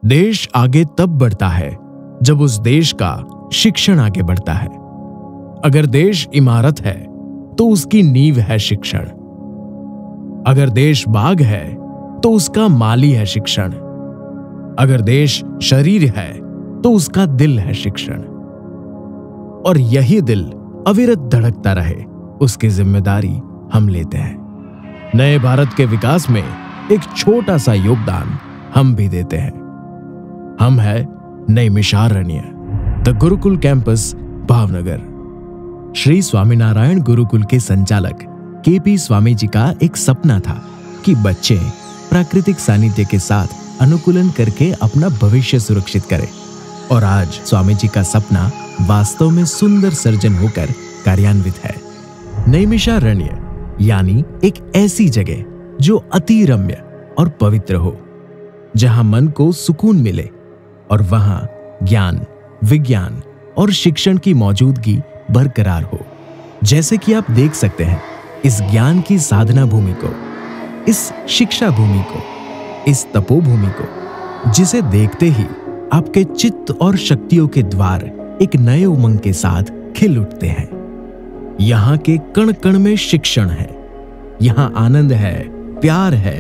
देश आगे तब बढ़ता है जब उस देश का शिक्षण आगे बढ़ता है। अगर देश इमारत है तो उसकी नींव है शिक्षण। अगर देश बाग है तो उसका माली है शिक्षण। अगर देश शरीर है तो उसका दिल है शिक्षण। और यही दिल अविरत धड़कता रहे, उसकी जिम्मेदारी हम लेते हैं। नए भारत के विकास में एक छोटा सा योगदान हम भी देते हैं। हम है नैमिषारण्य, द गुरुकुल कैंपस, भावनगर। श्री स्वामीनारायण गुरुकुल के संचालक के.पी. स्वामी जी का एक सपना था कि बच्चे प्राकृतिक सानिध्य के साथ अनुकूलन करके अपना भविष्य सुरक्षित करें। और आज स्वामी जी का सपना वास्तव में सुंदर सर्जन होकर कार्यान्वित है। नैमिषारण्य यानी एक ऐसी जगह जो अति रम्य और पवित्र हो, जहां मन को सुकून मिले और वहां ज्ञान, विज्ञान और शिक्षण की मौजूदगी बरकरार हो। जैसे कि आप देख सकते हैं, इस ज्ञान की साधना भूमि को, इस शिक्षा भूमि को, इस तपोभूमि को, जिसे देखते ही आपके चित्त और शक्तियों के द्वार एक नए उमंग के साथ खिल उठते हैं। यहाँ के कण कण में शिक्षण है, यहाँ आनंद है, प्यार है,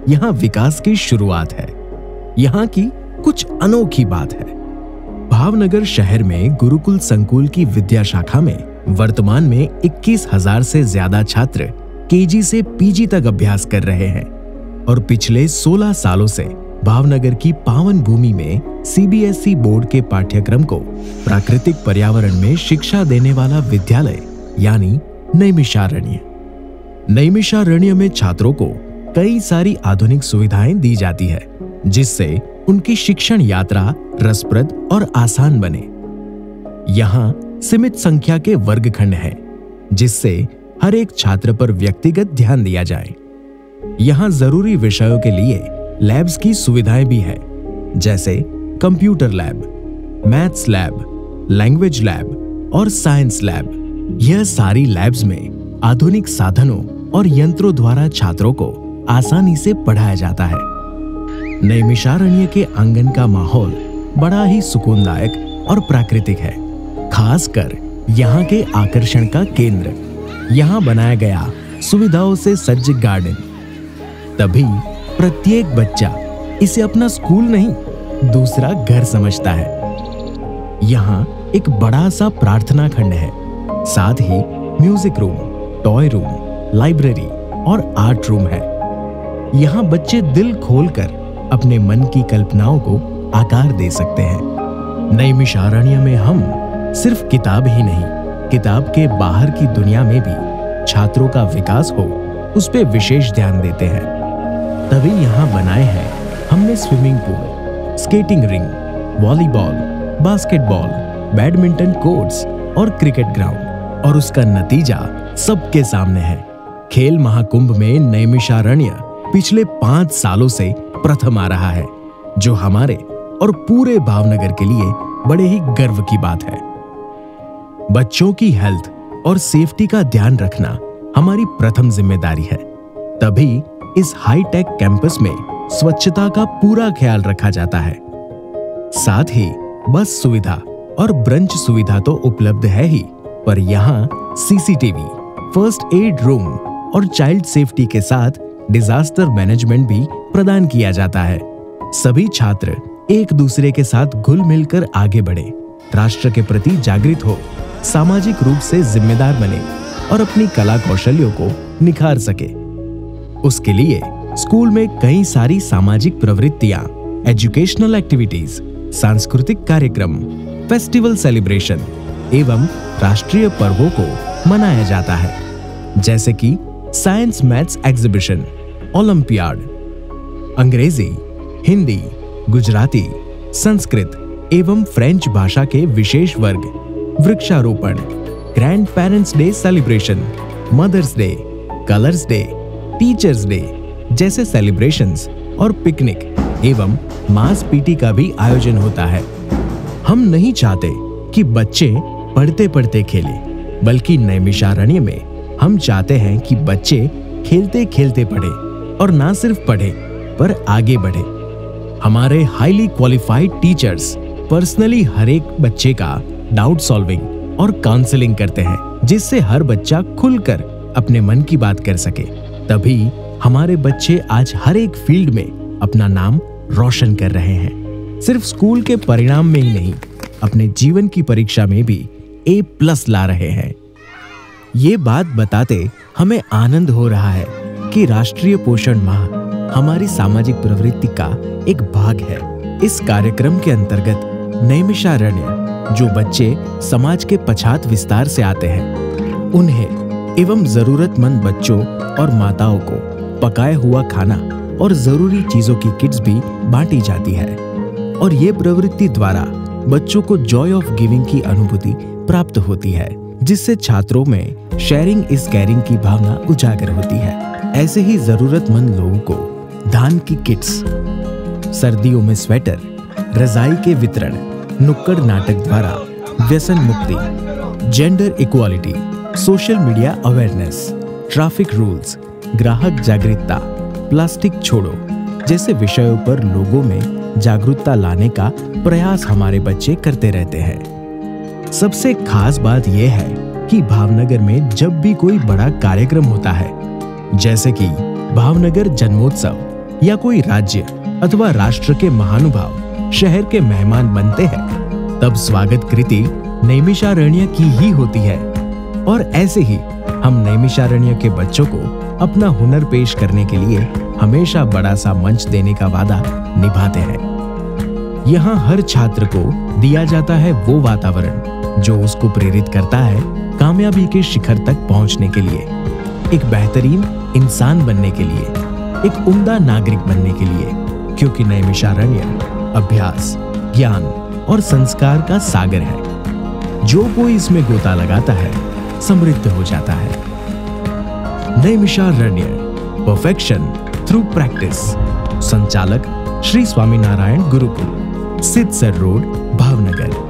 यहाँ विकास की शुरुआत है, यहाँ की कुछ अनोखी बात है। भावनगर शहर में गुरुकुल संकुल की विद्या शाखा में वर्तमान में 21,000 से ज्यादा छात्र केजी से पीजी तक अभ्यास कर रहे हैं और पिछले 16 सालों से भावनगर की पावन भूमि में सीबीएसई बोर्ड के पाठ्यक्रम को प्राकृतिक पर्यावरण में शिक्षा देने वाला विद्यालय यानी नैमिषारण्य। नैमिषारण्य में छात्रों को कई सारी आधुनिक सुविधाएं दी जाती है, जिससे उनकी शिक्षण यात्रा रसप्रद और आसान बने। यहाँ सीमित संख्या के वर्गखंड हैं, जिससे हर एक छात्र पर व्यक्तिगत ध्यान दिया जाए। यहाँ जरूरी विषयों के लिए लैब्स की सुविधाएं भी है, जैसे computer lab, maths lab, language lab और साइंस लैब। यह सारी लैब्स में आधुनिक साधनों और यंत्रों द्वारा छात्रों को आसानी से पढ़ाया जाता है। नैमिषारण्य के आंगन का माहौल बड़ा ही सुकूनदायक और प्राकृतिक है, खासकर यहाँ के आकर्षण का केंद्र, यहाँ बनाया गया सुविधाओं से सज्ज गार्डन। तभी प्रत्येक बच्चा इसे अपना स्कूल नहीं, दूसरा घर समझता है। यहाँ एक बड़ा सा प्रार्थना खंड है, साथ ही music room, toy room, library और आर्ट रूम है। यहाँ बच्चे दिल खोलकर अपने मन की कल्पनाओं को आकार दे सकते हैं। नैमिषारण्य में हम सिर्फ किताब ही नहीं, किताब के बाहर की दुनिया में भी छात्रों का विकास हो, उस पे विशेष ध्यान देते हैं। तभी यहाँ बनाए हैं हमने swimming pool, skating ring, volleyball, basketball, badminton courts और क्रिकेट ग्राउंड। और उसका नतीजा सबके सामने है। खेल महाकुंभ में नैमिषारण्य पिछले 5 सालों से प्रथम आ रहा है, जो हमारे और पूरे भावनगर के लिए बड़े ही गर्व की बात है। बच्चों की हेल्थ और सेफ्टी का ध्यान रखना हमारी प्रथम जिम्मेदारी है। तभी इस हाईटेक कैंपस में स्वच्छता का पूरा ख्याल रखा जाता है। साथ ही बस सुविधा और ब्रंच सुविधा तो उपलब्ध है ही, पर यहाँ सीसीटीवी, फर्स्ट एड रूम और चाइल्ड सेफ्टी के साथ डिजास्टर मैनेजमेंट भी प्रदान किया जाता है। सभी छात्र एक दूसरे के साथ घुल मिलकर आगे बढ़े, राष्ट्र के प्रति जागृत हो, सामाजिक रूप से जिम्मेदार बने और अपनी कला कौशल्यों को निखार सके। उसके लिए स्कूल में कई सारी सामाजिक प्रवृत्तियां, एजुकेशनल एक्टिविटीज, सांस्कृतिक कार्यक्रम, फेस्टिवल सेलिब्रेशन एवं राष्ट्रीय पर्वों को मनाया जाता है, जैसे कि साइंस मैथ्स एग्जीबिशन, ओलंपियाड, अंग्रेजी, हिंदी, गुजराती, संस्कृत एवं फ्रेंच भाषा के विशेष वर्ग, वृक्षारोपण, grandparents day celebration, mother's day, colours day, teachers day जैसे सेलिब्रेशंस और पिकनिक एवं मास पीटी का भी आयोजन होता है। हम नहीं चाहते कि बच्चे पढ़ते पढ़ते खेलें, बल्कि नैमिषारण्य में हम चाहते हैं कि बच्चे खेलते खेलते पढ़े और ना सिर्फ पढ़े पर आगे बढ़े। हमारे हाईली क्वालिफाइड टीचर्स पर्सनली हर एक बच्चे का डाउट सॉल्विंग और काउंसलिंग करते हैं, जिससे हर बच्चा खुलकर अपने मन की बात कर सके। तभी हमारे बच्चे आज हर एक फील्ड में अपना नाम रोशन कर रहे हैं। सिर्फ स्कूल के परिणाम में ही नहीं, अपने जीवन की परीक्षा में भी A+ ला रहे हैं। ये बात बताते हमें आनंद हो रहा है कि राष्ट्रीय पोषण माह हमारी सामाजिक प्रवृत्ति का एक भाग है। इस कार्यक्रम के अंतर्गत नैमिषारण्य, जो बच्चे समाज के पछात विस्तार से आते हैं, उन्हें एवं जरूरतमंद बच्चों और माताओं को पकाया हुआ खाना और जरूरी चीजों की किट्स भी बांटी जाती है। और ये प्रवृत्ति द्वारा बच्चों को जॉय ऑफ गिविंग की अनुभूति प्राप्त होती है, जिससे छात्रों में शेयरिंग इज केयरिंग की भावना उजागर होती है। ऐसे ही जरूरतमंद लोगों को धान की किट्स, सर्दियों में स्वेटर, रजाई के वितरण, नुक्कड़ नाटक द्वारा व्यसन मुक्ति, gender equality, social media awareness, traffic rules, ग्राहक जागरूकता, प्लास्टिक छोड़ो जैसे विषयों पर लोगों में जागरूकता लाने का प्रयास हमारे बच्चे करते रहते हैं। सबसे खास बात यह है कि भावनगर में जब भी कोई बड़ा कार्यक्रम होता है, जैसे कि भावनगर जन्मोत्सव या कोई राज्य अथवा राष्ट्र के महानुभाव शहर के मेहमान बनते हैं, तब स्वागत कृति नैमिषारण्य की ही होती है। और ऐसे ही हम नैमिषारण्य के बच्चों को अपना हुनर पेश करने के लिए हमेशा बड़ा सा मंच देने का वादा निभाते हैं। यहाँ हर छात्र को दिया जाता है वो वातावरण जो उसको प्रेरित करता है कामयाबी के शिखर तक पहुंचने के लिए, एक बेहतरीन इंसान बनने के लिए, एक उम्दा नागरिक बनने के लिए, क्योंकि नैमिषारण्य अभ्यास, ज्ञान और संस्कार का सागर है। जो कोई इसमें गोता लगाता है समृद्ध हो जाता है। Naimisharanya, perfection through practice. संचालक श्री स्वामीनारायण गुरुकुल, सिद्धसर रोड, भावनगर।